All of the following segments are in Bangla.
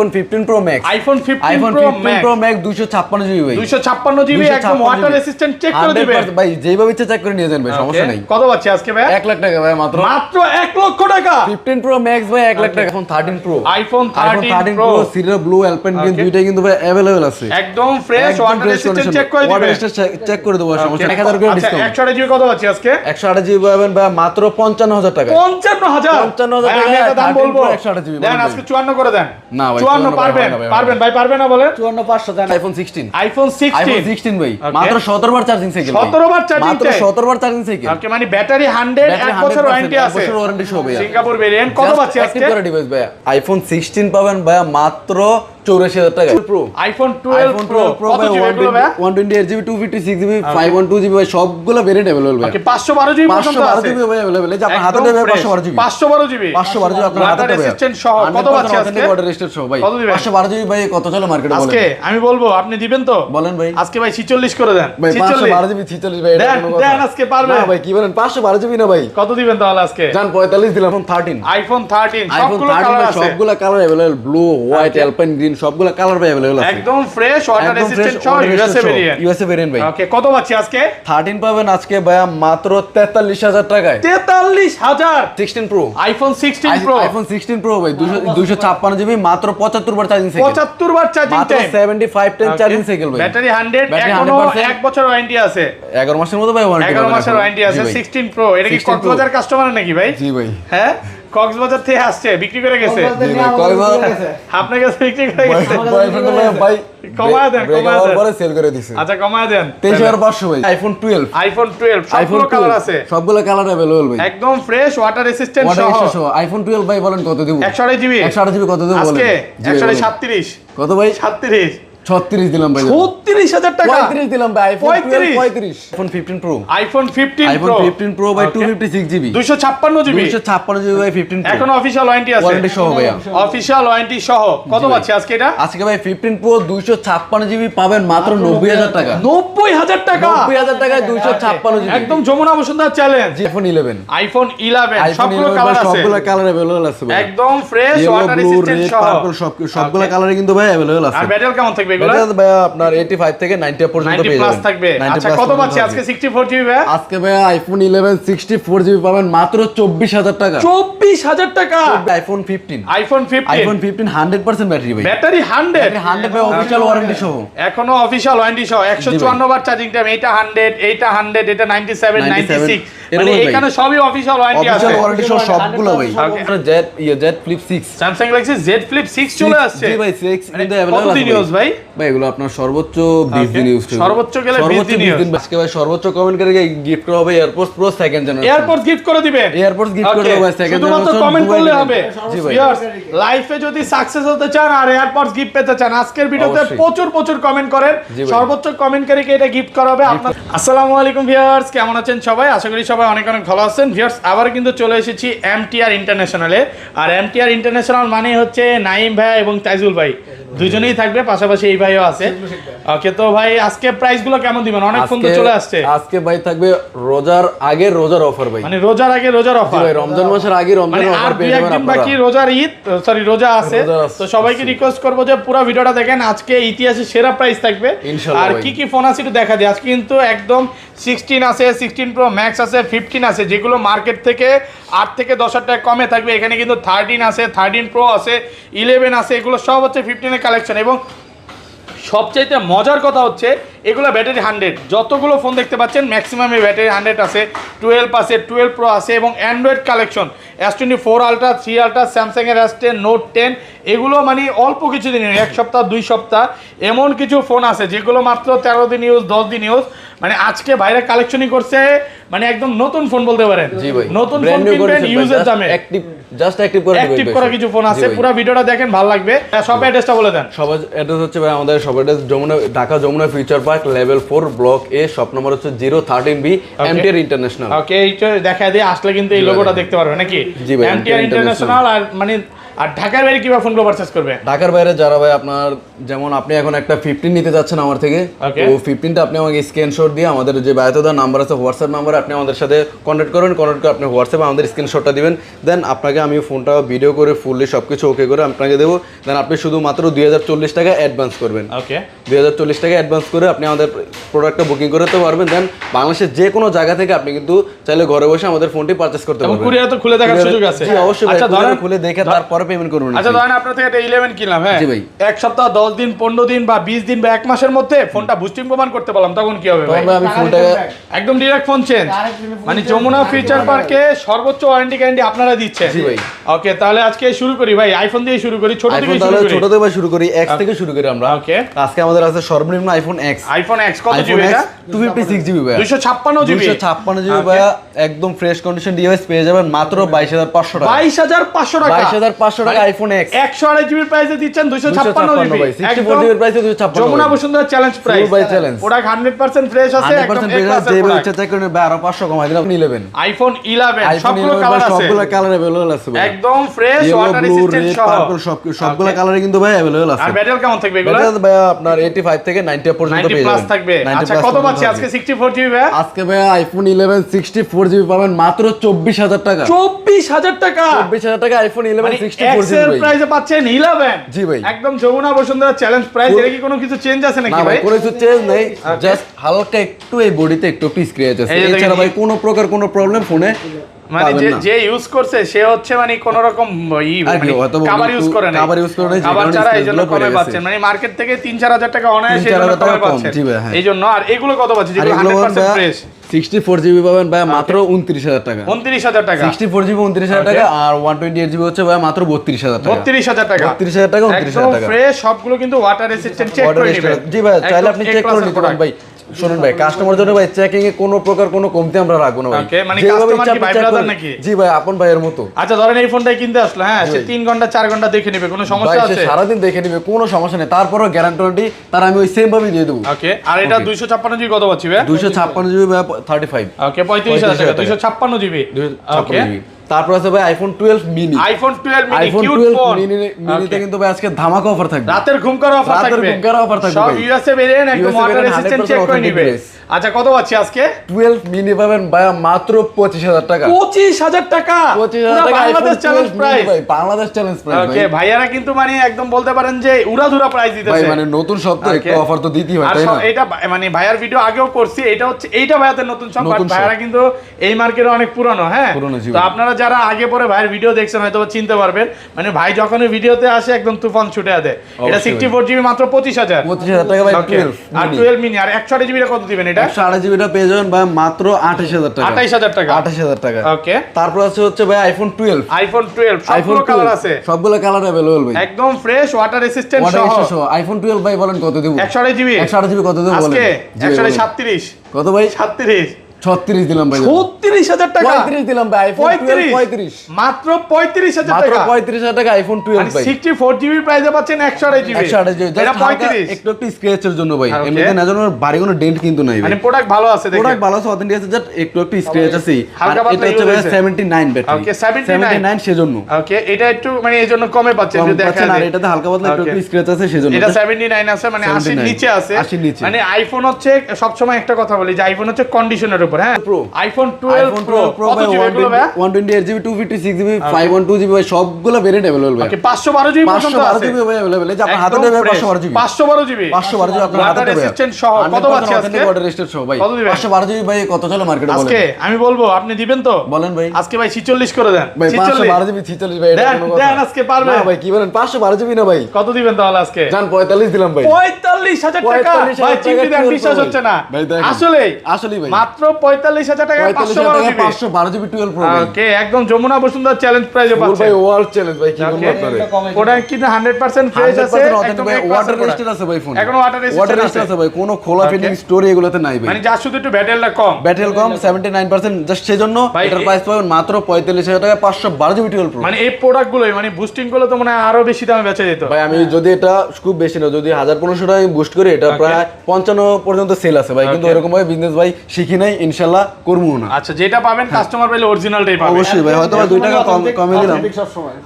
IPhone 15 pro max, iPhone 15 pro max 256 GB ভাই, 256 জিবি একদম ওয়াটার রেসিস্ট্যান্ট, চেক করে দিবেন ভাই, যেভাবে ইচ্ছা চেক করে নিয়ে যান ভাই, সমস্যা নাই। কত পাচ্ছি আজকে ভাই? 1 লাখ টাকা ভাই, মাত্র 1 লক্ষ টাকা। 15 প্রো ম্যাক্স ভাই 1 লাখ টাকা। এখন 13 pro, iPhone 13 pro serial blue alpine green দুইটাই কিন্তু ভাই अवेलेबल আছে, একদম ফ্রেশ ওয়াটার রেসিস্ট্যান্ট, চেক করে দিবেন, ওয়াটার রেসিস্ট্যান্ট চেক করে দেবো, সমস্যা নাই। 1000 করে ডিসকাউন্ট। 128 জিবি কত পাচ্ছি আজকে? 128 জিবি পাবেন ভাই মাত্র 55000 টাকা। 55000 টাকা আমি একটা দাম বলবো, 128 জিবি দেন আজকে 54 করে দেন। না ভাই 54 পারবেন ভাই, পারবেন না বলেন? 54500 দেন। আইফোন 16, আইফোন 16 ভাই মাত্র 17 বার চার্জিং সাইকেল, 17 বার চার্জিং, মাত্র 17 বার চার্জিং সাইকেল। ওকে, মানে ব্যাটারি 100, 1 বছর ওয়ারেন্টি আছে, 1 বছর ওয়ারেন্টি সহ ভাই। সিঙ্গাপুর ভেরিয়েন্ট কত পাচ্ছি আজকে? করে ডিভাইস ভাই আইফোন 16 পাবেন ভাই মাত্র 84000 টাকা। প্রো আইফোন 12 প্রো কত জিবি এগুলো ভাই? 128 জিবি, 256 জিবি, 512 জিবি ভাই, সবগুলো ভেরিয়েন্ট अवेलेबल ভাই। ওকে 512 জিবি পর্যন্ত আছে, 512 জিবি ভাই अवेलेबल, যে আপনার হাতে দেবে 512 জিবি, 512 জিবি, 512 জিবি আপনার হাতে দেবে। রেসিস্ট্যান্ট সহ কত পাচ্ছি আজকে? ওয়াটার রেজিস্ট্যান্ট সহ ভাই কত দিবেন? 512 জিবি ভাই কত চলে মার্কেটে বলেন? আজকে আমি বলবো, আপনি দিবেন তো? বলেন ভাই। আজকে ভাই 46 করে দেন। ভাই 512 জিবি 46 ভাই, এটা কোনো কথা দেন আজকে পারবেন? না ভাই, কি বলেন 512 জিবি না ভাই? কত দিবেন তাহলে আজকে? জান 45 দিলাম। এখন 13 আইফোন 13 সবগুলো কালার আছে, সবগুলো colour available, blue, white, alpine green, সবগুলো কালার ভাই अवेलेबल আছে, একদম ফ্রেশ ওয়াটার রেসিস্ট্যান্ট সহ ইউএসএ ভেরিয়েন্ট ভাই। ওকে কত পাচ্ছি আজকে? 13 পাবেন আজকে ভাই মাত্র 43000 টাকায়। 43000 16 pro, iPhone 16 pro, iPhone 16 pro ভাই 256 জিবি, মাত্র 75 বার চার্জিং সাইকেল, 75 বার চার্জিং মাত্র টাইম, 75 টাইম চার্জিং সাইকেল ভাই, ব্যাটারি 100, এখনো 1 বছর ওয়ারেন্টি আছে, 11 মাসের মতো ভাই ওয়ারেন্টি, 11 মাসের ওয়ারেন্টি আছে। 16 প্রো এটা কি 16 কক্সবাজার কাস্টমার নাকি ভাই? জি ভাই, হ্যাঁ কক্সবাজার থেকে আসছে, বিক্রি করে গেছে, জি ভাই কয়বার আপনার কাছে বিক্রি করে গেছে, বয়ফ্রেন্ড ভাই কমায় দেন, কমায় দেন, পরে সেল করে দিছে। আচ্ছা কমায় দেন 23500 ভাই। আইফোন 12, আইফোন 12 সবগুলো কালার আছে, সবগুলো কালার अवेलेबल ভাই, একদম ফ্রেশ ওয়াটার রেসিস্ট্যান্ট সহ। আইফোন 12 ভাই বলেন কত দেব? 128 জিবি, 128 জিবি কত দেব বলেন? আজকে জি ভাই, 137 কত ভাই? 37 36 দিলাম ভাই, 36000 টাকা, 35 দিলাম ভাই। IPhone 12 35, iPhone 15 pro, iPhone 15 iPhone pro 15 pro ভাই 256 জিবি, 256 জিবি, 256 জিবি ভাই 15 প্রো, এখন অফিশিয়াল ওয়ারেন্টি আছে, ওয়ারেন্টি সহ ভাই, অফিশিয়াল ওয়ারেন্টি সহ। কত পাচ্ছি আজকে এটা? আজকে ভাই 15 প্রো 256 জিবি পাবেন মাত্র 90000 টাকা। 90000 টাকা, 90000 টাকায় 256 জিবি, একদম Jamuna Bashundhara challenge. IPhone 11, iPhone 11 iPhone সবগুলো 11 কালার আছে, সবগুলো কালার अवेलेबल আছে ভাই, একদম fresh yellow, water blue, resistant red, সহ, পার্পল সবগুলো কালারে কিন্তু ভাই अवेलेबल আছে। আর ব্যাটারি কেমন থাকবে এগুলো? এটা ভাই আপনার 85 থেকে 90 পর্যন্ত 90 পেয়ে প্লাস যাবেন, থাকবে। 90 আচ্ছা plus কত পর্যন্ত পাচ্ছি থাকবে। আজকে 64 জিবি ভাই? আজকে ভাই আইফোন 11 64 জিবি পাবেন মাত্র 24000 টাকা। 24000 টাকা। আইফোন 15, আইফোন 15, আইফোন 15 100% ব্যাটারি ভাই, ব্যাটারি 100, 100 ভাই অফিশিয়াল ওয়ারেন্টি সহ, এখনো অফিশিয়াল ওয়ারেন্টি সহ, 154 বার চার্জিং টাইম, এটা 100, এটা 100, এটা 97, 96, মানে এখানে সবই অফিশিয়াল ওয়ারেন্টি আছে, অফিশিয়াল ওয়ারেন্টি সহ সবগুলো ভাই। Z flip 6, Samsung Galaxy Z Flip 6 চলে আসছে, জি ভাই 6 কিন্তু अवेलेबल কত আছে দিন ইউজ ভাই? ভাই এগুলো আপনার সর্বোচ্চ 20 দিন ইউজ করবে, সর্বোচ্চ গেলে 20 দিন ইউজ। আজকে ভাই সর্বোচ্চ কমেন্ট করে গিফট করা হবে airports pro second generation, airports gift করে দিবে, এয়ারপোর্টস গিফট করে দেবো সেকেন্ড জেনারেশন, শুধুমাত্র কমেন্ট করলে হবে। জি ভাই, ভিউয়ার্স লাইফে যদি সাকসেস হতে চান আর এয়ারপোর্টস গিফট পেতে চান, আজকের ভিডিওতে প্রচুর কমেন্ট করেন, সর্বোচ্চ কমেন্টকারীকে এটা গিফট করা হবে আপনার। আসসালামু আলাইকুম ভিউয়ার্স, কেমন আছেন সবাই? আশা করি সবাই অনেক ভালো আছেন। ভিউয়ার্স আবার কিন্তু চলে এসেছি MTR ইন্টারন্যাশনালে, আর MTR ইন্টারন্যাশনাল মানে হচ্ছে নাইম ভাই এবং তাইজুল ভাই দুজনেই থাকবে, পাশাপাশি এই ভাইও আছে। ওকে তো ভাই আজকে প্রাইস গুলো কেমন দিবেন? অনেক ফোন তো চলে আসছে। আজকে ভাই থাকবে রোজার অফার ভাই, মানে রোজার আগে রোজার অফার, ভাই রমজান মাসের আগে রমজানের অফার পেয়ে যাবেন আপনারা। বাকি রোজার ঈদ সরি রোজা আছে, তো সবাইকে রিকোয়েস্ট করব যে পুরো ভিডিওটা দেখেন, আজকে ইতিহাসের সেরা প্রাইস থাকবে। আর কি কি ফোন আছে একটু দেখা দিই। আজকে কিন্তু একদম 16 আছে, 16 প্রো ম্যাক্স আছে, 15 আছে, যেগুলো মার্কেট থেকে 8 থেকে 10,000 টাকা কমে থাকবে। এখানে কিন্তু 13 আছে, 13 প্রো আছে, 11 আছে, এগুলো সব হচ্ছে 15 এর কালেকশন। এবং সবচাইতে মজার কথা হচ্ছে এগুলো ব্যাটারি 100, যতগুলো ফোন দেখতে পাচ্ছেন ম্যাক্সিমাম এই ব্যাটারি 100 আছে, 12 আছে, 12 প্রো আছে, এবং Android collection S24 ultra, 3 ultra, স্যামসাংয়ের S10, নোট 10, এগুলো মানে অল্প কিছু দিন, 1 সপ্তাহ 2 সপ্তাহ এমন কিছু ফোন আছে যেগুলো মাত্র 13 দিন ইউজ, 10 দিন ইউজ। মানে আজকে বাইরে কালেকশনই করছে, মানে একদম নতুন ফোন বলতে পারেন। জি ভাই, নতুন ফোন কিনবেন ইউজের দামে, অ্যাক্টিভ করা কিছু ফোন আছে। পুরো ভিডিওটা দেখেন, ভালো লাগবে। সব অ্যাড্রেসটা বলে দেন। সব অ্যাড্রেস হচ্ছে ভাই আমাদের সব address Dhaka Jamuna Future Park level 4 block A, shop number হচ্ছে 013B, MTR ইন্টারন্যাশনাল। ওকে এইটা দেখায় দিয়ে আসলে কিন্তু এই লোগোটা দেখতে পারবে নাকি? জি ভাই, MTR ইন্টারন্যাশনাল। আর মানে আর ঢাকার বাইরে কিভাবে ফোনগুলো পারচেজ করবে? ঢাকার বাইরে যারা ভাই আপনার যেমন আপনি এখন একটা 15 নিতে যাচ্ছেন আমার থেকে, তো 15টা আপনি আমাকে স্ক্রিনশট দিয়ে আমাদের যে বায়োতে দেওয়া নাম্বার আছে হোয়াটসঅ্যাপ নাম্বারে আপনি আমাদের সাথে কন্ট্যাক্ট করবেন, কন্ট্যাক্ট করে আপনি হোয়াটসঅ্যাপে আমাদের স্ক্রিনশটটা দিবেন, দেন আপনাকে আমি ফোনটা ভিডিও করে ফুললি সবকিছু ওকে করে আপনাকে দেবো, দেন আপনি শুধুমাত্র 2040 টাকা অ্যাডভান্স করবেন। ওকে, 2040 টাকা অ্যাডভান্স করে আপনি আমাদের প্রোডাক্টটা বুকিং করতে পারবেন, দেন বাংলাদেশের যে কোনো জায়গা থেকে আপনি কিন্তু চাইলে ঘরে বসে আমাদের ফোনটি পারচেজ করতে পারবেন। কুরিয়ার তো খুলে দেখার সুযোগ আছে? জি অবশ্যই, আচ্ছা ধরেন খুলে দেখে তারপরে পেমেন্ট করবেন। আচ্ছা ধরেন আপনার থেকে একটা 11 কিনলাম, হ্যাঁ, জি ভাই, এক সপ্তাহ 10 দিন 15 দিন বা 20 দিন বা এক মাসের মধ্যে ফোনটা বুস্টিং প্রমাণ করতে পারলাম, তখন কি হবে ভাই? আমি ফোনটা একদম ডাইরেক্ট ফোন চেঞ্জ, মানে যমুনা ফিউচার পার্কে সর্বোচ্চ ওয়ারেন্টি গ্যারান্টি আপনারা দিচ্ছেন। জি ভাই। ওকে, তাহলে আজকে শুরু করি ভাই, আইফোন দিয়ে শুরু করি, ছোট থেকে শুরু করি। ছোট থেকে শুরু করি, এক্স থেকে শুরু করি আমরা। ওকে, আজকে আমাদের আছে সর্বনিম্ন আইফোন এক্স। আইফোন এক্স কত জিবি এটা? 256 জিবি ভাই, 256 জিবি, 256 জিবি ভাই, একদম ফ্রেশ কন্ডিশন ডিভাইস পেয়ে যাবেন মাত্র 22500 টাকা। 22500 টাকা, 22500 টাকা আইফোন এক্স 128 জিবি প্রাইসে দিচ্ছেন 256 জিবি, 64 জিবি প্রাইসে 256। যমুনা বসুন্ধরা চ্যালেঞ্জ প্রাইস, ভাই চ্যালেঞ্জ প্রোডাক্ট 100% ফ্রেশ আছে, একদম এক ক্লাসের যে প্রোডাক্ট। চেক করে নেবে আরো 500 কমাই দিলাম। 11 আইফোন 11 সবগুলো কালার আছে, সবগুলো কালার अवेलेबल আছে ভাই, একদম ফ্রেশ ওয়াটার রেজিস্ট্যান্ট সহ পার্পল সবগুলো কালারে কিন্তু ভাই अवेलेबल আছে। আর ব্যাটারি কেমন থাকবে এগুলো? ব্যাটারি ভাই আপনার 85 থেকে 90 পর্যন্ত পেয়ে যাবেন, 90 থাকবে। আচ্ছা কত পাচ্ছি আজকে? 64 জিবি ভাই আজকে ভাই আইফোন 11 64 জিবি পাবেন মাত্র 24000 টাকা। 24000 টাকা, 24000 টাকা আইফোন 11 64 জিবি জিবি প্রাইসে পাচ্ছেন 11। জি ভাই, একদম যমুনা বসুন্ধরা চ্যালেঞ্জ প্রাইস। এর কি কোনো কিছু চেঞ্জ আছে নাকি ভাই? কোনো কিছু চেঞ্জ নেই, জাস্ট হালকা একটু এই বডিতে একটু স্ক্র্যাচ আছে, এছাড়া ভাই কোনো প্রকার কোনো প্রবলেম ফোনে মানে যে ইউজ করছে সে হচ্ছে মানে কোন রকম কভার ইউজ করে না, কভার ছাড়া এইজন্য কমে পাচ্ছেন, মানে মার্কেট থেকে 3-4000 টাকা অনায়াসে এইজন্য কমে পাচ্ছেন এইজন্য। আর এগুলো কত পাচ্ছেন যেগুলো 100% ফ্রেশ? 64 জিবি পাবেন ভাই মাত্র 29000 টাকা। 29000 টাকা 64 জিবি 29000 টাকা, আর 128 জিবি হচ্ছে ভাই মাত্র 32000 টাকা। 32000 টাকা, 32000 টাকা, 29000 টাকা ফ্রেশ সবগুলো কিন্তু ওয়াটার রেজিস্ট্যান্ট চেক করে নেবেন। জি ভাই, চাইলে আপনি চেক করে নিতে পারেন ভাই। শুনুন ভাই, কাস্টমার জন্য ভাই চেকিং এ কোনো প্রকার কোনো কমতি আমরা রাখবো না ভাই। ওকে, মানে কাস্টমার কি ভাই ব্রাদার নাকি? জি ভাই, আপন ভাইয়ের মতো। আচ্ছা ধরেন এই ফোনটাই কিনতে আসলো, হ্যাঁ, সে 3 ঘন্টা 4 ঘন্টা দেখে নেবে, কোনো সমস্যা আছে? সারা দিন দেখে নেবে, কোনো সমস্যা নেই, তারপরও গ্যারান্টি তার আমি ওই সেম ভাবে দিয়ে দেব। ওকে, আর এটা 256 জিবি কত পাচ্ছি ভাই? 256 জিবি ভাই 35। ওকে, 35000 টাকা 256 জিবি। ওকে, তারপর আছে ভাই iPhone 12 mini. IPhone 12 mini iPhone cute 12 phone. মিনিতে কিন্তু ভাই আজকে ধামাকা অফার থাকবে, রাতের ঘুম করা অফার থাকবে, রাতের ঘুম করা অফার থাকবে সব ভাই। ইউএসএ ভেরিয়েন্ট, একদম ওয়াটার রেজিস্ট্যান্ট চেক করে নেবে। আচ্ছা কত পাচ্ছি আজকে? 12 মিনি পাবেন ভাই মাত্র 25000 টাকা। 25000 টাকা, 25000 টাকা বাংলাদেশ চ্যালেঞ্জ প্রাইস ভাই, বাংলাদেশ চ্যালেঞ্জ প্রাইস ভাই। ওকে, ভাইয়ারা কিন্তু মানে একদম বলতে পারেন যে উড়াধুরা প্রাইস দিতেছে ভাই, মানে নতুন সপ্তাহে একটু অফার তো দিতেই হয়, তাই না? এটা মানে ভাইয়ার ভিডিও আগেও করছি, এটা হচ্ছে এইটা ভাইয়াদের নতুন শপ, বাট ভাইয়ারা কিন্তু এই মার্কেটে অনেক পুরানো, হ্যাঁ। তো আপনারা যারা আগে পরে ভাইয়ের ভিডিও দেখছেন হয়তো চিনতে পারবেন, মানে ভাই যখনই ভিডিওতে আসে একদম তুফান ছুটে দেয়। এটা 64 জিবি মাত্র 25000 টাকা ভাই। 12 আর 12 মিনি আর 128 জিবি কত দিবেন? এটা 128 জিবিটা পেয়ে যাবেন ভাই মাত্র 28000 টাকা। 28000 টাকা, 28000 টাকা। ওকে, তারপর হচ্ছে ভাই আইফোন 12। আইফোন 12 সবগুলো কালার আছে, সবগুলো কালার अवेलेबल ভাই, একদম ফ্রেশ ওয়াটার রেজিস্ট্যান্ট সহ। আইফোন 12 ভাই বলেন কত দেব? 128 জিবি, 128 জিবি কত দেব বলেন? আজকে 137 কত ভাই? 37 36 দিলাম ভাই। 36000 টাকা, 35 দিলাম ভাই। আইফোন 35 মাত্র 35000 টাকা, মাত্র 35000 টাকা আইফোন 12 ভাই। 64 জিবি প্রাইসে পাচ্ছেন 128 জিবি। এটা 35 একটু স্ক্র্যাচের জন্য ভাই, এমনিতে না জানো বাড়ি কোনো ডেন্ট কিন্তু নাই ভাই, মানে প্রোডাক্ট ভালো আছে, দেখেন প্রোডাক্ট ভালো আছে, অথেন্টিক আছে, জাস্ট একটু স্ক্র্যাচ আছে। হালকা পাতলা এটা হচ্ছে ভাই 79 ব্যাটারি। ওকে, 79 সেজন্য। ওকে, এটা একটু মানে এজন্য কমে পাচ্ছেন, যদি দেখেন আর এটাতে হালকা পাতলা একটু স্ক্র্যাচ আছে সেজন্য। এটা 79 আছে, মানে 80 নিচে আছে। মানে আইফোন হচ্ছে সব সময় একটা কথা বলি যে আইফোন হচ্ছে কন্ডিশনের উপর, হ্যাঁ। আইফোন 12 প্রো কত জিবি এগুলো ভাই? 128 জিবি, 256 জিবি, 512 জিবি ভাই, সবগুলো ভেরিয়েন্ট अवेलेबल ভাই। ওকে, 512 জিবি পর্যন্ত আছে, 512 জিবি ভাই अवेलेबल, যে আপনার হাতে দেবে 512 জিবি, 512 জিবি, 512 জিবি আপনার হাতে দেবে। রেজিস্ট্যান্ট সহ কত পাচ্ছি আজকে? ওয়াটার রেজিস্ট্যান্ট সহ ভাই, কত দিবেন? 512 জিবি ভাই কত চলে মার্কেটে বলেন? আজকে আমি বলবো, আপনি দিবেন তো? বলেন ভাই। আজকে ভাই 46 করে দেন ভাই, 512 জিবি 46 ভাই, এটা কোনো কথা দেন, আজকে পারবে না ভাই, কি বলেন? 512 জিবি না ভাই, কত দিবেন তাহলে আজকে? জান 45 দিলাম ভাই। 45000 টাকা ভাই, চিন্তা দেন, বিশ্বাস হচ্ছে না আসলে ভাই, মাত্র 45000 টাকা 512 জিবি 12 প্রো। ওকে, একদম যমুনা বসুন্ধরা চ্যালেঞ্জ প্রাইসে পাচ্ছেন ভাই, ওয়ার্ল্ড চ্যালেঞ্জ ভাই, কি বলবো আপনারে? প্রোডাক্ট কিন্তু 100% ফ্রেশ আছে, একদম ভাই, ওয়াটার রেজিস্ট্যান্ট আছে ভাই ফোন, এখন ওয়াটার রেজিস্ট্যান্ট আছে ভাই, কোনো খোলা ফিটিং স্টোরি এগুলোতে নাই ভাই, মানে যা শুধু একটু ব্যাটারিটা কম, ব্যাটারি কম 79%, জাস্ট সেজন্য এটার প্রাইস পাবেন মাত্র 45000 টাকা, 512 জিবি 12 প্রো। মানে এই প্রোডাক্টগুলোই মানে বুস্টিং গুলো তো মানে আরো বেশি দামে বেচা যেত ভাই। আমি যদি এটা খুব বেশি না, যদি 1500 টাকা বুস্ট করি, এটা প্রায় 55 পর্যন্ত সেল আছে ভাই, কিন্তু এরকম ভাবে বিজনেস ভাই শিখি নাই, ইনশাআল্লাহ করবো না। আচ্ছা, যেটা পাবেন কাস্টমার পাইলে অরিজিনালটাই পাবে অবশ্যই ভাই, হয়তো 2 টাকা কমে দিলাম।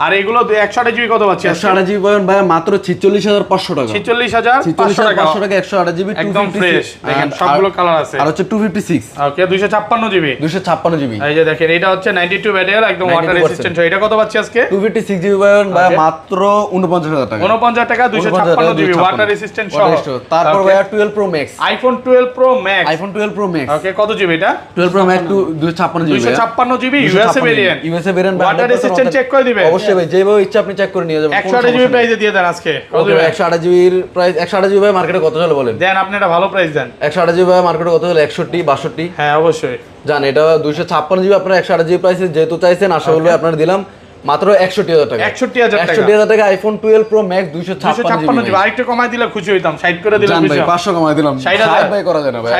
আর এগুলো 128 জিবি কত পাচ্ছি? 128 জিবি পাবেন ভাই মাত্র 46500 টাকা। 46500 টাকা 128 জিবি একদম ফ্রেশ। দেখেন সবগুলো কালার আছে। আর হচ্ছে 256 ওকে 256 জিবি। 256 জিবি। এই যে দেখেন এটা হচ্ছে 92 ব্যাটারি একদম ওয়াটার রেজিস্ট্যান্ট। এটা কত পাচ্ছি আজকে? 256 জিবি পাবেন ভাই মাত্র 49000 টাকা। 49 টাকা 256 জিবি ওয়াটার রেজিস্ট্যান্ট সহ। তারপর ভাই 12 pro max, iPhone 12 pro max. IPhone 12 pro max. Okay কত জিবি এটা? 12 pro max 256 GB. 256 GB USA variant. USA variant water resistant check করে দিবেন। অবশ্যই ভাই, যেভাবে ইচ্ছা আপনি চেক করে নিয়ে যাবেন। 128 জিবি প্রাইসে দিয়ে দেন আজকে। কত দিবেন? 128 জিবির প্রাইস 128 জিবি ভাই মার্কেটে কত চলে বলেন? দেন আপনি একটা ভালো প্রাইস দেন। 128 জিবি ভাই মার্কেটে কত চলে? 61 62। হ্যাঁ অবশ্যই জান, এটা 256 জিবি আপনারা 128 জিবি প্রাইসে যেহেতু চাইছেন, আশা করি আপনারা দিলাম মাত্র 61000 টাকা। 61000 টাকা আইফোন 12 প্রো ম্যাক্স 256 জিবি। আরেকটু কমাই দিলে খুশি হইতাম। 60 করে দিলে খুশি ভাই 500 কমাই দিলাম। 60 ভাই করা যায় না ভাই।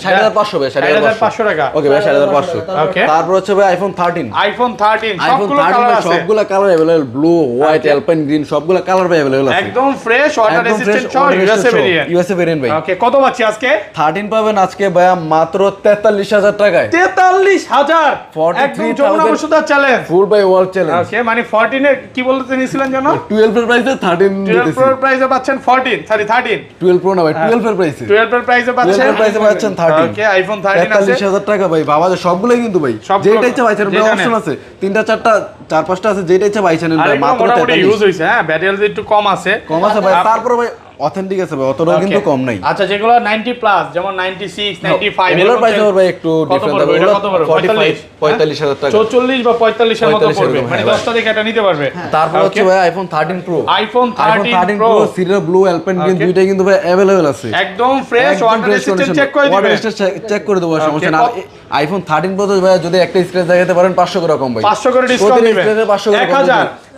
60500 ভাই, 60500 টাকা। ওকে ভাই 60500। ওকে তারপর হচ্ছে ভাই আইফোন 13। আইফোন 13 সবগুলো কালার আছে। সবগুলো colour available, blue, white, alpine green সবগুলো কালার ভাই अवेलेबल আছে। একদম ফ্রেশ ওয়াটার রেজিস্ট্যান্ট সহ ইউএসএ ভেরিয়েন্ট। ইউএসএ ভেরিয়েন্ট ভাই। ওকে কত পাচ্ছি আজকে? 13 পাবেন আজকে ভাই মাত্র 43000 টাকায়। 43000 একদম Jamuna Bashundhara challenge full by world challenge. Okay মানে 14 এর কি বলতে নিছিলেন জানো? 12 এর প্রাইসে 13 12 প্রো প্রাইসে পাচ্ছেন 14 সরি 13 12 প্রো না ভাই, 12 এর প্রাইসে 12 এর প্রাইসে পাচ্ছেন 12 এর প্রাইসে পাচ্ছেন 13। ওকে আইফোন 13 আছে 43000 টাকা ভাই। বাবা সবগুলাই কিন্তু ভাই যেটা ইচ্ছা পাইছেন, অপশন আছে 3টা 4টা 4-5টা আছে, যেটা ইচ্ছা পাইছেন মাত্র 43। ইউজ হইছে। হ্যাঁ ব্যাটারি একটু কম আছে ভাই। তারপর ভাই অথেন্টিক আছে ভাই, অতটাও কিন্তু কম নাই। আচ্ছা যেগুলো 90 প্লাস যেমন 96 95 এগুলোর প্রাইস ভাই একটু ডিফারেন্ট হবে। এটা কত পড়বে? 45000 টাকা। 44 বা 45 এর মতো পড়বে, মানে 10টা দেখে এটা নিতে পারবে। তারপর হচ্ছে ভাই iPhone 13 pro. IPhone 13 pro serial blue, alpine green দুইটাই কিন্তু ভাই अवेलेबल আছে। একদম ফ্রেশ ওয়াটার রেজিস্ট্যান্ট চেক করে দিবেন। চেক করে দেব, সমস্যা না। আইফোন 13 প্রো ভাই যদি একটা স্ক্র্যাচ দেখাতে পারেন 500 করে কম ভাই। 500 করে ডিসকাউন্ট দিবেন।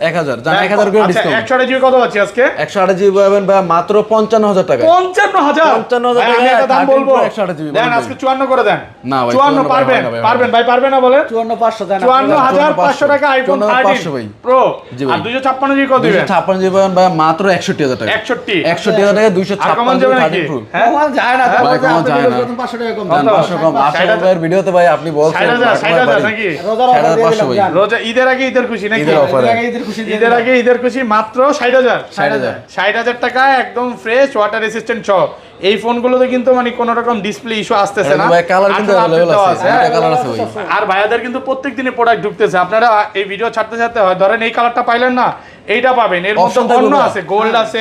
1000 জান 1000 করে ডিসকাউন্ট। 128 জিবি কত আছে আজকে? 128 জিবি পাবেন ভাই মাত্র 55000 টাকা। 55000 টাকা। আমি একটা দাম বলবো 128 জিবি দেন আজকে 54 করে দেন। না ভাই 54 পারবেন ভাই, পারবেন না বলেন? 54500 দেন। 54500 টাকা আইফোন 13 ভাই প্রো। জি ভাই। আর 256 জিবি কত দিবেন? 256 জিবি পাবেন ভাই মাত্র 61000 টাকা। 61 টাকা 256 যাবে নাকি? 13 প্রো। হ্যাঁ কমান যায় না, ভাই, কমান যায় না। 500 টাকা কম জান 500 কম। 800 টাকার ভিডিওতে ভাই আপনি বলছেন 6000 নাকি? রোজার অফার দিয়ে 500 ভাই। দিলাম। রোজা ঈদের আগে ঈদের খুশি নাকি? ঈদের অফার। ঈদের খুশি দিয়ে ঈদের আগে ঈদের খুশি মাত্র 60000 60,000 60,000 টাকা একদম ফ্রেশ ওয়াটার রেসিস্ট্যান্ট সহ। এই ফোনগুলোতে কিন্তু মানে কোনো রকম ডিসপ্লে ইস্যু আসতেছে না। ভাই কালার কিন্তু 18 अवेलेबल দেওয়া আছে। দুটো কালার আছে ভাই। আর ভাইয়াদের কিন্তু প্রত্যেকদিনই প্রোডাক্ট ঢুকতেছে। আপনারা এই ভিডিও ছাড়তে ছাড়তে হয় ধরেন এই কালারটা পাইলেন না, এইটা পাবেন। এর মধ্যে অন্য আছে, গোল্ড আছে,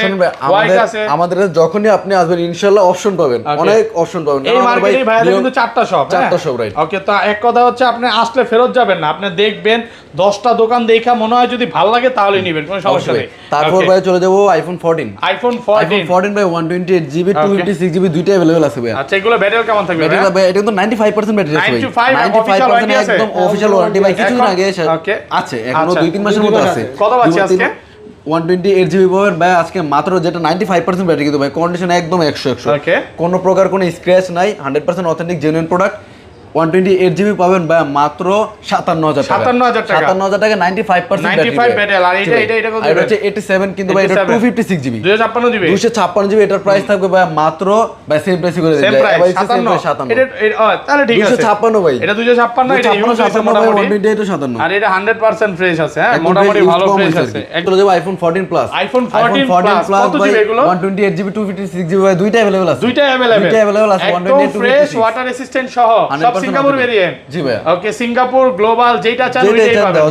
হোয়াইট আছে। আমাদের যখনই আপনি আসবেন ইনশাআল্লাহ অপশন পাবেন, অনেক অপশন পাবেন। এই মার্কেটে ভাইয়াদের কিন্তু 4টা শপ। 4টা শপ রাইট। ওকে তো এক কথা হচ্ছে আপনি আসলে ফেরত যাবেন না, আপনি দেখবেন 10টা দোকান দেখা মনে হয় যদি ভালো লাগে তাহলে নেবেন, কোনো সমস্যা নেই। তারপর ভাই চলে যাব আইফোন 14। আইফোন 14 ভাই 128 জিবি 256 জিবি দুইটাই अवेलेबल আছে ভাই। আচ্ছা এগুলো ব্যাটারি কেমন থাকবে? ব্যাটারি ভাই এটা কিন্তু 95% ব্যাটারি আছে ভাই। 95% একদম অফিশিয়াল ওয়ারেন্টি ভাই। কিছুদিন আগে আছে, এখনো 2-3 মাসের মতো আছে। কত পাচ্ছি আজকে? 128 জিবি পাওয়ার ভাই আজকে মাত্র, যেটা 95% ব্যাটারি কিন্তু ভাই কন্ডিশন একদম 100 ওকে কোনো প্রকার কোনো স্ক্র্যাচ নাই, 100% অথেন্টিক জেনুইন প্রোডাক্ট। 128 জিবি পাবেন ভাই মাত্র 57000 টাকা। 57000 টাকা 57000 টাকা 95% 95 ব্যাটারি। আর এটা কত? এটা হচ্ছে 87 কিন্তু ভাই এটা 256 জিবি 256 জিবি 256 জিবি। এটার প্রাইস থাকবে ভাই মাত্র ভাই সেম প্রাইস করে সেম দেয় প্রাইস 57 এটা তাহলে ঠিক আছে 256 ভাই। এটা 256 এটা ইউজ আছে মোটামুটি। 128 আর এটা 100% ফ্রেশ আছে। হ্যাঁ মোটামুটি ভালো ফ্রেশ আছে। চলে যাবে আইফোন 14 প্লাস। আইফোন 14 প্লাস কত জিবি এগুলো? 128 জিবি 256 জিবি ভাই দুইটা अवेलेबल আছে। দুইটা अवेलेबल আছে। একদম ফ্রেশ ওয়াটার রেসিস্ট্যান্ট সহ সব সিঙ্গাপুর ভেরিয়েন্ট। জি ভাই। ওকে সিঙ্গাপুর গ্লোবাল যেটা চান ওইটাই পাবেন।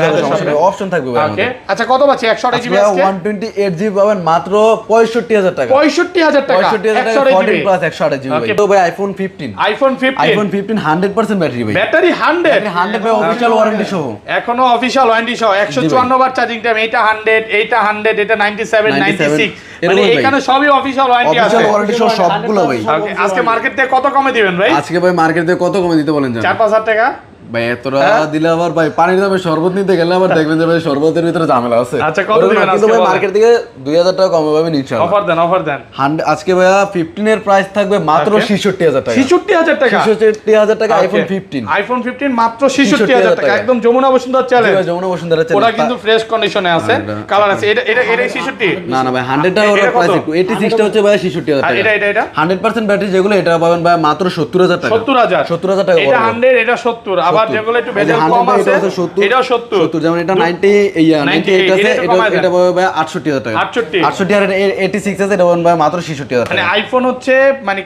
অপশন থাকবে ভাই। ওকে আচ্ছা কত পাচ্ছি? 128 জিবি আজকে 128 জিবি পাবেন মাত্র 65000 টাকা। 65000 টাকা 65000 14 প্লাস 128 জিবি ভাই। তো ভাই আইফোন 15 আইফোন 15 100% ব্যাটারি ভাই। ব্যাটারি 100 ভাই অফিশিয়াল ওয়ারেন্টি সহ। এখনো অফিশিয়াল ওয়ারেন্টি সহ 154 বার চার্জিং টাইম। এটা 100 এটা 97 96 মানে এখানে সবই অফিশিয়াল ওয়ারেন্টি আছে। অফিশিয়াল ওয়ারেন্টি সহ সবগুলো ভাই। ওকে আজকে মার্কেট থেকে কত কমে দিবেন ভাই? আজকে ভাই মার্কেট থেকে কত কমে দিতে বলেন জান? 4-5000 টাকা ভাই এতটা দিলে আবার ভাই পানির দামে শরবত নিতে গেলে আবার দেখবেন যে ভাই শরবতের ভিতরে ঝামেলা আছে। আচ্ছা কত দিবেন কিন্তু আজকে ভাই মার্কেট থেকে 2000 টাকা কমে পাবেন ইনশাআল্লাহ। অফার দেন। আজকে ভাইয়া 15 এর প্রাইস থাকবে মাত্র 66000 টাকা। 66000 টাকা, 66000 টাকা আইফোন 15। আইফোন 15 মাত্র 66000 টাকা, একদম যমুনা বসুন্ধরা চ্যালেঞ্জ। ভাই যমুনা বসুন্ধরা চ্যালেঞ্জ। ওটা কিন্তু ফ্রেশ কন্ডিশনে আছে, কালার আছে। এটা 66 না ভাই 100 টাকা ওর প্রাইস একটু 86 টা হচ্ছে ভাই 66000 টাকা। এটা 100% ব্যাটারি যেগুলো এটা পাবেন ভাই মাত্র 70000 টাকা। 70000 টাকা। এটা 100, এটা 70। আবার যেগুলো একটু ভেজাল কম আছে এটাও 70 যেমন এটা 98 আছে, এটা পাবে ভাই 68000 টাকা। 68 আর 86 আছে, এটা পাবেন ভাই মাত্র 66000 টাকা। মানে আইফোন হচ্ছে মানে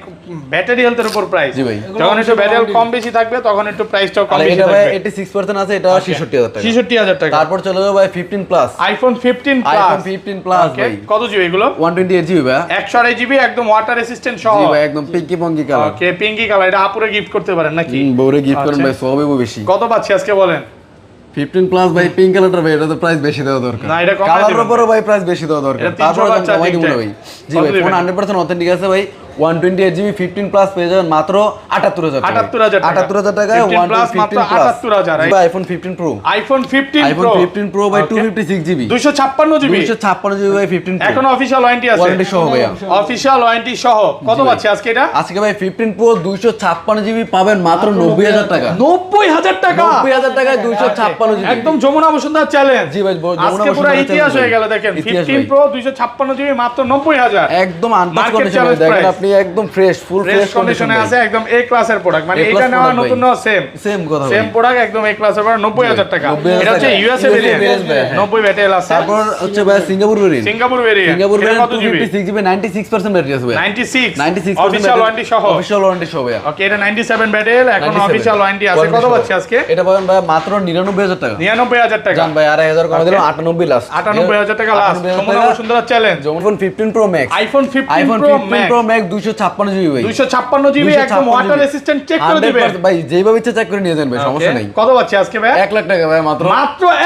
ব্যাটারি হেলথের উপর প্রাইস। জি ভাই, যখন একটু ব্যাটারি কম বেশি থাকবে তখন একটু প্রাইসটাও কম বেশি থাকবে। থাকবে। এটা ভাই 86% আছে, এটা 66000 টাকা। 66000 টাকা। তারপর চলে যাবে ভাই 15 plus, iPhone 15 plus. IPhone 15 plus ভাই কত জিবি এগুলো? 128 জিবি ভাই, 128 জিবি, একদম ওয়াটার রেসিস্ট্যান্ট সহ। জি ভাই, একদম পিঙ্কি পঙ্কি কালার। ওকে, পিঙ্কি কালার। এটা আপুরে গিফট করতে পারেন নাকি? বউরে গিফট করেন ভাই, সবই বেশি। কত পাচ্ছি আজকে বলেন? 15 প্লাস ভাই, পিঙ্ক কালারটা ভাই, এটা তো প্রাইস বেশি দেওয়া দরকার। না, এটা কমাই দিবেন। কালারের উপরও ভাই প্রাইস বেশি দেওয়া দরকার। তারপর কমাই দিব না ভাই। জি ভাই, ফোন 100% অথেন্টিক আছে ভাই। 128 জিবি 15 প্লাস পেয়ে যাবেন মাত্র 78000 টাকা। 78000 টাকায় 15 প্লাস মাত্র 78000। ভাই iPhone 15 pro, iPhone 15 iPhone 15 pro ভাই 256 জিবি, 256 জিবি, 256 জিবি ভাই 15 প্রো। এখন অফিশিয়াল ওয়ারেন্টি আছে, ওয়ারেন্টি সহ ভাই, অফিশিয়াল ওয়ারেন্টি সহ। কত পাচ্ছি আজকে এটা? আজকে ভাই 15 প্রো 256 জিবি পাবেন মাত্র 90000 টাকা। 90000 টাকা, 90000 টাকায় 256 জিবি, একদম যমুনা বসুন্ধরা চ্যালেঞ্জ। জি ভাই, আজকে পুরো ইতিহাস হয়ে গেল। দেখেন 15 প্রো 256 জিবি মাত্র 90000, একদম আনটাচ কন্ডিশনে। দেখেন আপনি একদম ফ্রেশ, ফুল ফ্রেশ কন্ডিশনে আছে, একদম এ ক্লাসের প্রোডাক্ট। মানে এটা নেওয়া নতুন না, সেম কথা, সেম প্রোডাক্ট, একদম এ ক্লাসের পর 90000 টাকা। এটা হচ্ছে ইউএসএ ভেরিয়েন্ট, 90 ব্যাটারি আছে। তারপর হচ্ছে ভাই সিঙ্গাপুর ভেরিয়েন্ট, সিঙ্গাপুর ভেরিয়েন্ট কত জিবি? 256 জিবি, 96% ব্যাটারি আছে ভাই। 96 অফিশিয়াল ওয়ারেন্টি সহ, অফিশিয়াল ওয়ারেন্টি সহ ভাই। ওকে, এটা 97 ব্যাটারি, এখন অফিশিয়াল ওয়ারেন্টি আছে। কত পাচ্ছি আজকে? এটা পাবেন ভাই মাত্র 99000 টাকা। 99000 টাকা। জান ভাই, 8000 কমে দিলাম, 98 লাস্ট, 98000 টাকা last. Jamuna Bashundhara challenge. IPhone 15 pro max, iPhone 15 pro max 256 GB ভাই, 256 জিবি, একদম ওয়াটার রেসিস্ট্যান্ট। চেক করে দিবেন ভাই, যেভাবে ইচ্ছা চেক করে নিয়ে যান ভাই, সমস্যা নাই। কত পাচ্ছি আজকে ভাই? 1 লাখ টাকা ভাই, মাত্র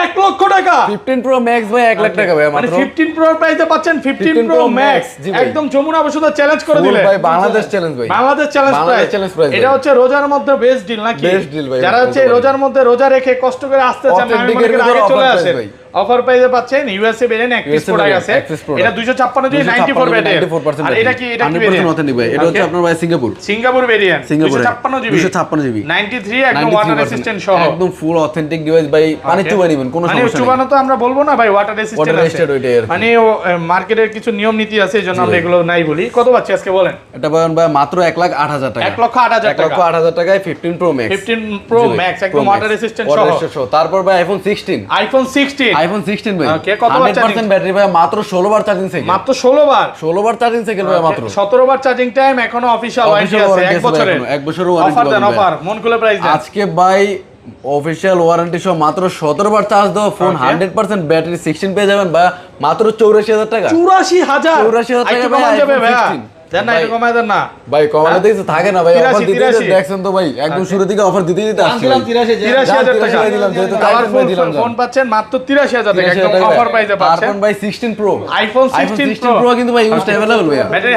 1 লক্ষ টাকা। 15 প্রো ম্যাক্স ভাই 1 লাখ টাকা ভাই, মাত্র 15 প্রো প্রাইসে পাচ্ছেন 15 প্রো ম্যাক্স, একদম যমুনা বসুন্ধরা চ্যালেঞ্জ করে দিলেন ভাই। বাংলাদেশ চ্যালেঞ্জ ভাই, বাংলাদেশ চ্যালেঞ্জ প্রাইস। এটা হচ্ছে রোজার মধ্যে বেস্ট ডিল নাকি? বেস্ট ডিল ভাই। যারা হচ্ছে রোজার মধ্যে রোজা রেখে কষ্ট করে আসতে চান, আমি মনে করি আগে চলে আসেন। অফার প্রাইসে পাচ্ছেন ইউএসএ ভেরিয়েন্ট 31 প্রোডাক্ট আছে। এটা 256 জিবি 94 ব্যাটারি। আর এটা কি ভেরিয়েন্ট? অথেন্টিক ভাই। এটা হচ্ছে আপনার ভাই সিঙ্গাপুর ভেরিয়েন্ট, 256 জিবি, 256 জিবি 93, একদম ওয়াটার রেসিস্ট্যান্ট সহ, একদম ফুল অথেন্টিক ডিভাইস ভাই। পানি চুবাই দিবেন, কোনো সমস্যা নেই। মানে চুবানো তো আমরা বলবো না ভাই, ওয়াটার রেসিস্ট্যান্ট আছে। মানে মার্কেটের কিছু নিয়ম নীতি আছে, এজন্য আমরা এগুলো নাই বলি। কত পাচ্ছি আজকে বলেন? এটা পাবেন ভাই মাত্র 1,08,000 টাকা। 1,08,000 টাকা, 1,08,000 টাকায় 15 প্রো ম্যাক্স, 15 প্রো ম্যাক্স, একদম ওয়াটার রেসিস্ট্যান্ট সহ। তারপর ভাই আইফোন 16, আইফোন 16 ভাই। ওকে, কত বার চার্জিং? 100% ব্যাটারি ভাই, মাত্র 16 বার চার্জিং সাইকেল, মাত্র 16 বার চার্জিং সাইকেল ভাই, মাত্র 17 বার চার্জিং টাইম। এখনো অফিশিয়াল ওয়ারেন্টি আছে 1 বছরের, 1 বছরের ওয়ারেন্টি। অফার দেন, অফার মন খুলে প্রাইস দেন আজকে ভাই। অফিশিয়াল ওয়ারেন্টি সহ মাত্র 17 বার চার্জ দাও, ফোন 100% ব্যাটারি 16 পেয়ে যাবেন বা মাত্র 84000 টাকা। 84000 টাকা ভাই, যাবে ভাই। দেন না, একটু কমায় দেন না ভাই। কমানো দিতে থাকে না ভাই, অফার দিতে দেখছেন তো ভাই, একদম শুরু থেকে অফার দিতে আসছে 83000 টাকা দিলাম, যেহেতু কালারফুল ফোন পাচ্ছেন মাত্র 83000 টাকা, একদম অফার প্রাইসে পাচ্ছেন। তারপর ভাই 16 প্রো, আইফোন 16 প্রো কিন্তু ভাই ইউজ अवेलेबल ভাই, ব্যাটারি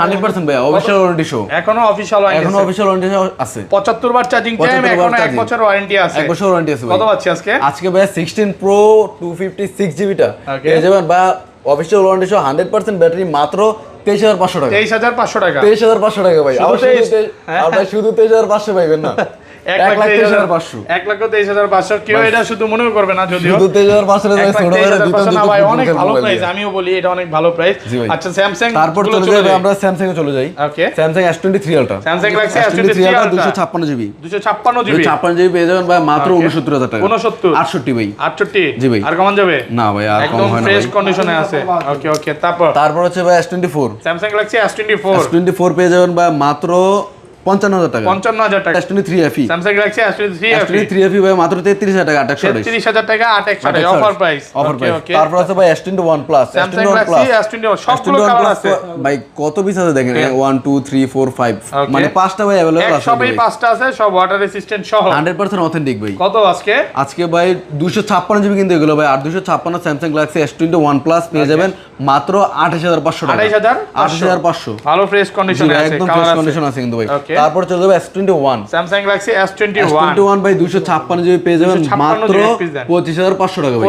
100% ভাই, অফিশিয়াল ওয়ারেন্টি শো। এখনো অফিশিয়াল ওয়ারেন্টি আছে, 75 বার চার্জিং টাইম, এখনো 1 বছর ওয়ারেন্টি আছে, 1 বছর ওয়ারেন্টি আছে ভাই। কত পাচ্ছি আজকে ভাই 16 প্রো 256 জিবিটা পেয়ে যাবেন বা অফিশিয়াল ওয়ারেন্টি শো 100% ব্যাটারি মাত্র 23500 টাকা। 23500 টাকা, 23500 টাকা ভাই। আর ভাই শুধু 23500 পাইবেন না, 1,23,500। কেউ এটা শুধু মনে করবে না, যদিও শুধু 23500 ভাই, ছোট করে দিতেন না ভাই, অনেক ভালো প্রাইস। আমিও বলি এটা অনেক ভালো প্রাইস। আচ্ছা, স্যামসাং। তারপর চলে যাই আমরা স্যামসাং এ চলে যাই। Okay, Samsung S23 ultra, Samsung Galaxy S23 ultra 256 GB, 256 GB পেয়ে যাবেন ভাই মাত্র 69000 টাকা। 68 ভাই, 68 জি ভাই। আর কমান যাবে না ভাই, আর কম হয় না ফ্রেশ ভাই, কন্ডিশনে আছে। ওকে, তারপর হচ্ছে ভাই S24, স্যামসাং গ্যালাক্সি S24 পেয়ে যাবেন ভাই মাত্র 55000 টাকা। 55000 টাকা। S23 FE, Samsung Galaxy S23 FE ভাই মাত্র 33000 টাকা, 33000 টাকা, 828 অফার প্রাইস। ওকে, তারপর আছে ভাই S21 plus, Samsung Galaxy S21 সবগুলো কালার আছে ভাই। কত পিস আছে দেখেন, 1 2 3 4 5, মানে 5টা ভাই अवेलेबल আছে, সবই 5টা আছে, সব ওয়াটার রেসিস্ট্যান্ট সহ, 100% অথেন্টিক ভাই। কত আজকে ভাই 256 জিবি কিন্তু এগুলো ভাই, আর 256 স্যামসাং গ্যালাক্সি S21 প্লাস পেয়ে যাবেন মাত্র 28500 টাকা। 28500 28500 ভালো ফ্রেশ কন্ডিশনে আছে, একদম ফ্রেশ কন্ডিশন আছে কিন্তু ভাই। তারপর চলে যাবে S21 Samsung Galaxy S21 S21 ভাই 256 জিবি পেয়ে যাবেন মাত্র 25500 টাকা ভাই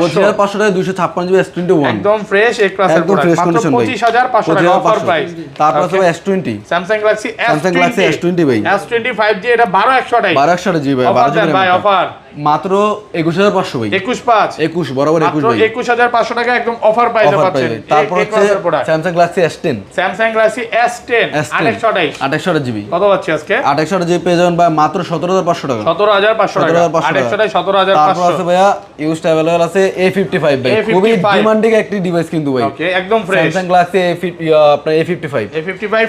25500 টাকা 256 জিবি S21 একদম ফ্রেশ এক ক্লাসের প্রোডাক্ট মাত্র 25500 টাকা অফার প্রাইস। তারপর আছে S20 স্যামসাং গ্যালাক্সি S20 ভাই S20 5G এটা 12528 12528 জিবি ভাই অফার মাত্র 21500 ভাই 21 বরাবর 21 ভাই 21500 টাকা একদম অফার প্রাইসে পাচ্ছেন। তারপর হচ্ছে Samsung Galaxy S10 Samsung Galaxy S10 2828 GB কত পাচ্ছি আজকে 2828 জিবি পেয়ে যাবেন ভাই মাত্র 17500 টাকা 17500 টাকা 17500 তারপর আছে ভাইয়া ইউজড अवेलेबल আছে A55 ভাই খুবই ডিমান্ডিং একটি ডিভাইস কিন্তু ভাই ওকে একদম ফ্রেশ স্যামসাং গ্যালাক্সি আপনার A55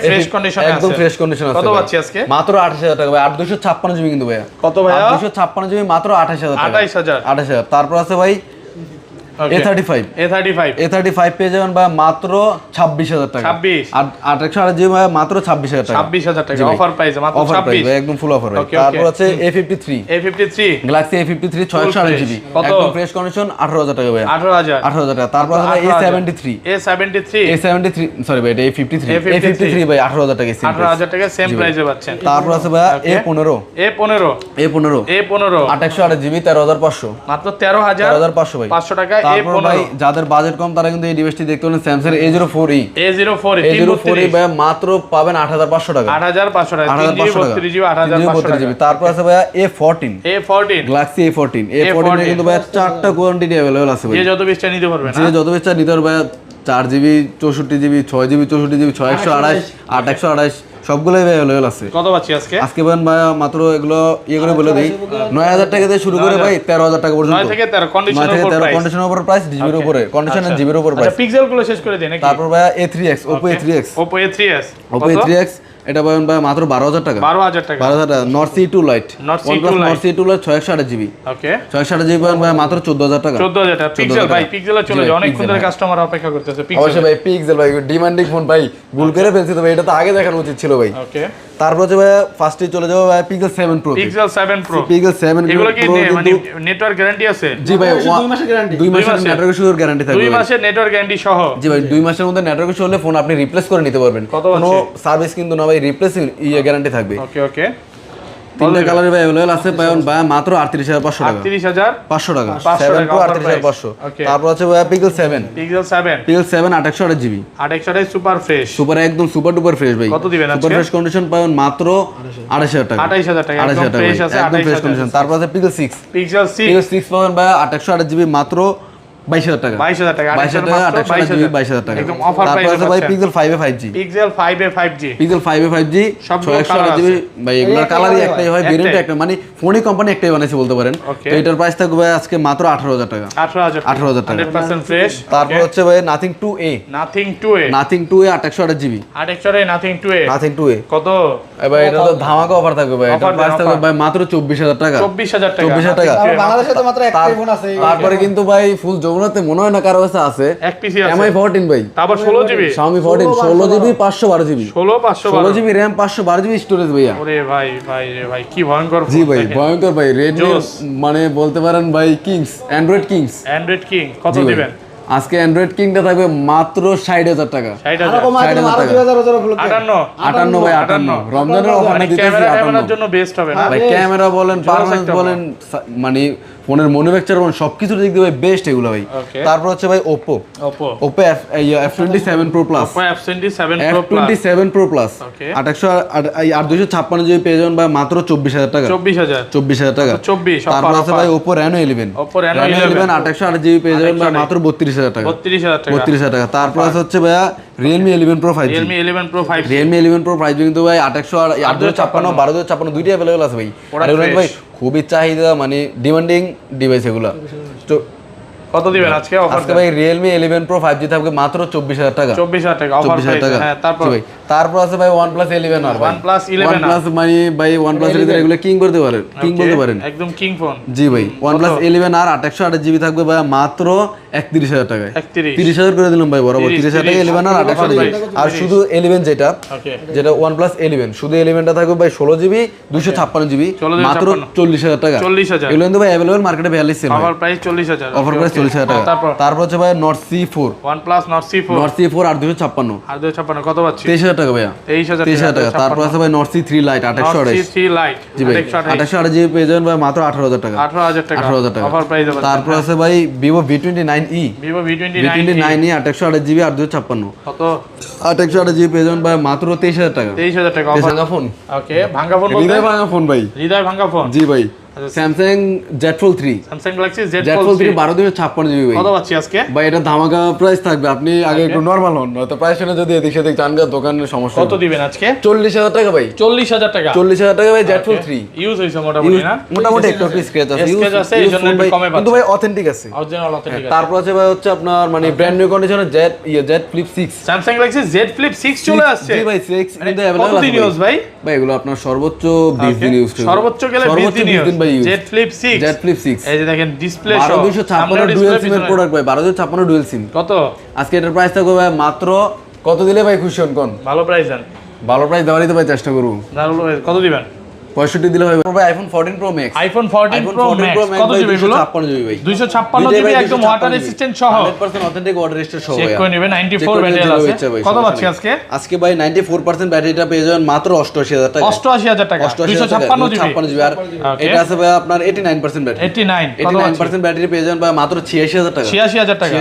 ফ্রেশ কন্ডিশনে আছে একদম ফ্রেশ কন্ডিশন আছে কত পাচ্ছি আজকে মাত্র 28000 টাকা ভাই 8256 জিবি কিন্তু ভাইয়া কত ভাইয়া 8256 জিবি মাত্র 28000 টাকা 28000 তারপর আছে ভাই A35 পেয়ে যাবেন ভাই মাত্র 26000 টাকা 26 আর 828 জিবি ভাই মাত্র 26000 টাকা 26000 টাকা অফার প্রাইসে মাত্র 26 ভাই একদম ফুল অফার ভাই তারপর আছে A53 গ্যালাক্সি A53 628 জিবি একদম ফ্রেশ কন্ডিশন 18000 টাকা ভাই 18000 টাকা তারপর আছে A73 সরি ভাই এটা A53 ভাই 18000 টাকা 18000 টাকা সেম প্রাইসে পাচ্ছেন। তারপর আছে ভাই A15 828 জিবি 13500 মাত্র 13500 ভাই 500 টাকা তারপর ভাই যাদের বাজেট কম তারা কিন্তু এই ডিভাইসটি দেখতে পারেন স্যামসাং A04e ভাই মাত্র পাবেন 8500 টাকা 8500 টাকা 3GB জিবি তারপর আছে ভাই A14 গ্যালাক্সি A14 এ কিন্তু ভাই চারটা কোয়ান্টিটি अवेलेबल আছে ভাই যে যত বেশি নিতে পারবেন যে যত বেশি নিতে পারবে 4GB 64GB 6GB 64GB 6128 8128 সবগুলোই अवेलेबल আছে। কত পাচ্ছি আজকে ভাই মাত্র এগুলো করে বলে দেই 9000 টাকা থেকে শুরু করে ভাই 13000 টাকা পর্যন্ত 9 থেকে 13 কন্ডিশনের উপর প্রাইস জিবির উপরে কন্ডিশনের জিবির উপর প্রাইস আচ্ছা পিক্সেল গুলো শেষ করে দেন নাকি তারপর ভাই A3X Oppo A3X এটা পাবেন ভাই মাত্র 12000 টাকা 12000 টাকা Nord C2 Lite Nord C2 Lite 628 GB ওকে 628 জিবি পাবেন ভাই মাত্র 14000 টাকা পিক্সেল ভাই পিক্সেলে চলে যাও অনেকক্ষণ ধরে কাস্টমার অপেক্ষা করতেছে অবশ্যই ভাই পিক্সেল ভাই ডিমান্ডিং ফোন ভাই ভুল করে ফেলছি তো ভাই এটা তো আগে দেখানো উচিত ছিল ভাই ওকে তারপর হচ্ছে ভাই ফার্স্টে চলে যাবো ভাই পিক্সেল 7 Pro এগুলো কি মানে নেটওয়ার্ক গ্যারান্টি আছে জি ভাই 2 মাসের গ্যারান্টি 2 মাসের নেটওয়ার্ক ইস্যুর গ্যারান্টি থাকবে 2 মাসের নেটওয়ার্ক গ্যারান্টি সহ জি ভাই 2 মাসের মধ্যে নেটওয়ার্ক ইস্যু হলে ফোন আপনি রিপ্লেস করে নিতে পারবেন কোনো সার্ভিস কিন্তু না ভাই রিপ্লেস গ্যারান্টি থাকবে ওকে তিনটা কালারে ভাই अवेलेबल আছে পাবেন ভাই মাত্র 38500 টাকা 38500 টাকা 7 Pro 38500 তারপর আছে ভাই পিক্সেল 7 828 জিবি 828 সুপার ফ্রেশ একদম সুপার ডুপার ফ্রেশ ভাই কত দিবেন আজকে সুপার ফ্রেশ কন্ডিশন পাবেন মাত্র 28000 টাকা 28000 টাকা একদম ফ্রেশ আছে 28000 কন্ডিশন তারপর আছে পিক্সেল 6 পাবেন ভাই 828 জিবি মাত্র 22000 টাকা 22000 টাকা একদম অফার প্রাইসে তারপর আছে ভাই পিক্সেল 5 এ 5G পিক্সেল 5 এ 5G সব 628 জিবি ভাই এগুলোর কালারই একটাই হয় ভেরিয়েন্ট একটা মানে ফোনই কোম্পানি একটাই বানাইছে বলতে পারেন তো এটার প্রাইস থাকবে ভাই আজকে মাত্র 18000 টাকা 18000 টাকা 100% ফ্রেশ তারপর হচ্ছে ভাই nothing 2A 828 GB 828 nothing 2A কত ভাই এটা তো ধামাকা অফার থাকবে ভাই এটার প্রাইস থাকবে ভাই মাত্র 24000 টাকা 24000 টাকা বাংলাদেশে তো মাত্র একটাই ফোন আছে তারপরে কিন্তু ভাই ফুল যমুনাতে মনে হয় না কারো কাছে আছে এক পিসি আছে MI 14 ভাই তারপর 16GB Xiaomi 14 16GB 512GB 16GB RAM 512GB storage ভাইয়া ওরে ভাই রে ভাই কি ভয়ঙ্কর জি ভাই ভয়ঙ্কর ভাই Redmi মানে বলতে পারেন ভাই কিংস অ্যান্ড্রয়েড কিং কত দিবেন আজকে অ্যান্ড্রয়েড কিংটা থাকবে মাত্র 60000 টাকা 60000 58 ভাই 58 রমজানের অফার না দিতেছি ক্যামেরার জন্য বেস্ট হবে না ভাই ক্যামেরা বলেন পারফরম্যান্স বলেন মানে ফোনের ম্যানুফ্যাকচার বলেন সবকিছু দিক দিয়ে ভাই বেস্ট এগুলো ভাই তারপর হচ্ছে ভাই Oppo F27 Pro Plus F27 Pro Plus 856 GB পেয়ে যাবেন ভাই মাত্র 24000 টাকা 24000 টাকা 24 তারপর আছে ভাই Oppo Reno 11 828 জিবি পেয়ে যাবেন ভাই মাত্র 32000 টাকা 32000 টাকা তারপর আছে হচ্ছে ভাই Realme 11 Pro 5G Realme 11 Pro 5G কিন্তু ভাই 856 1256 দুইটাই अवेलेबल আছে ভাই আর এগুলো ভাই খুবই চাহিদা মানে ডিমান্ডিং ডিভাইস এগুলো তো কত দিবেন আজকে অফার আজকে ভাই Realme 11 Pro 5G থাকবে মাত্র 24000 টাকা অফার প্রাইস হ্যাঁ তারপর আছে ভাই OnePlus 11 আর OnePlus 11 OnePlus মানে ভাই OnePlus এর ভিতরে এগুলো কিং বলতে পারেন একদম কিং ফোন জি ভাই OnePlus 11 আর 828 জিবি থাকবে ভাই মাত্র 31,000 টাকায় 31 30,000 করে দিলাম ভাই বরাবর 30,000 টাকা 11 আর 28 আর শুধু 11 যেটা যেটা OnePlus 11 শুধু 11টা থাকবে ভাই 16GB 256GB মাত্র 40,000 টাকা 40,000 এগুলো কিন্তু ভাই अवेलेबल মার্কেটে 42 sale offer price 40,000 offer price 40,000 টাকা তারপর হচ্ছে ভাই Nord C4 OnePlus Nord C4 Nord C4 আর 256 আর 256 কত পাচ্ছি 23,000 টাকা ভাইয়া 23,000 টাকা তারপর আছে ভাই Nord C3 Lite 2828 C3 Lite জি ভাই 2828 পেয়ে যাবেন ভাই মাত্র 18,000 টাকা 18,000 টাকা 18,000 টাকা অফার প্রাইস তারপর আছে ভাই Vivo V29e Vivo V29e V29e 2828GB আর 256 কত 2828GB পেয়ে যাবেন ভাই মাত্র 23,000 টাকা 23,000 টাকা অফার ভাঙা ফোন ওকে ভাঙা ফোন বলতে হৃদয় ভাঙা ফোন ভাই হৃদয় ভাঙা ফোন জি ভাই Samsung Z Fold 3 Samsung Galaxy Z Z Fold Fold 3 3 12,256GB ভাই কত পাচ্ছি আজকে ভাই এটা ধামাকা প্রাইস থাকবে আপনি আগে একটু নরমাল হন নয়তো প্রাইস শুনে যদি এদিক সেদিক জান গা দোকানের সমস্যা কত দিবেন আজকে 40,000 টাকা ভাই 40,000 টাকা 40,000 টাকা ভাই Z Fold 3 ইউজ হইছে মোটামুটি না মোটামুটি একটু স্ক্র্যাচ আছে স্ক্র্যাচ আছে এইজন্য একটু কমে কিন্তু ভাই অথেন্টিক আছে অরিজিনাল অথেন্টিক তারপর আছে ভাই হচ্ছে আপনার মানে ব্র্যান্ড নিউ কন্ডিশনের Z Flip 6 Samsung Galaxy Z Flip 6 চলে আসছে জি ভাই 6 কিন্তু अवेलेबल কত আছে দিন ইউজ ভাই ভাই এগুলো আপনার সর্বোচ্চ 20 দিন ইউজ করতে সর্বোচ্চ গেলে 20 দিন ইউজ ভাই use Z Flip 6 Z Flip 6 এই যে দেখেন ডিসপ্লে সহ 1256 ডুয়াল সিম এর প্রোডাক্ট ভাই 1256 ডুয়াল সিম কত আজকে এটার প্রাইস থাকবে ভাই মাত্র কত দিলে ভাই খুশি হন কোন ভালো প্রাইস দেন ভালো প্রাইস দেওয়ারই তো ভাই চেষ্টা করব দারুণ কত দিবেন 65 দিলে ভাই iPhone 14 pro max iPhone 14 pro max কত দিবে এগুলো 256 ভাই 256 জিবি একদম ওয়াটার রেজিস্ট্যান্ট সহ 100% অথেন্টিক ওয়াটার রেজিস্ট্যান্ট সহ চেক করে নেবেন 94 ব্যাটারি আছে কত পাচ্ছি আজকে আজকে ভাই 94% ব্যাটারিটা পেয়ে যাবেন মাত্র 88,000 টাকা 88,000 টাকা 256 জিবি আর এটা আছে ভাই আপনার 89% ব্যাটারি 89 89% ব্যাটারি পেয়ে যাবেন ভাই মাত্র 86,000 টাকা 86,000 টাকা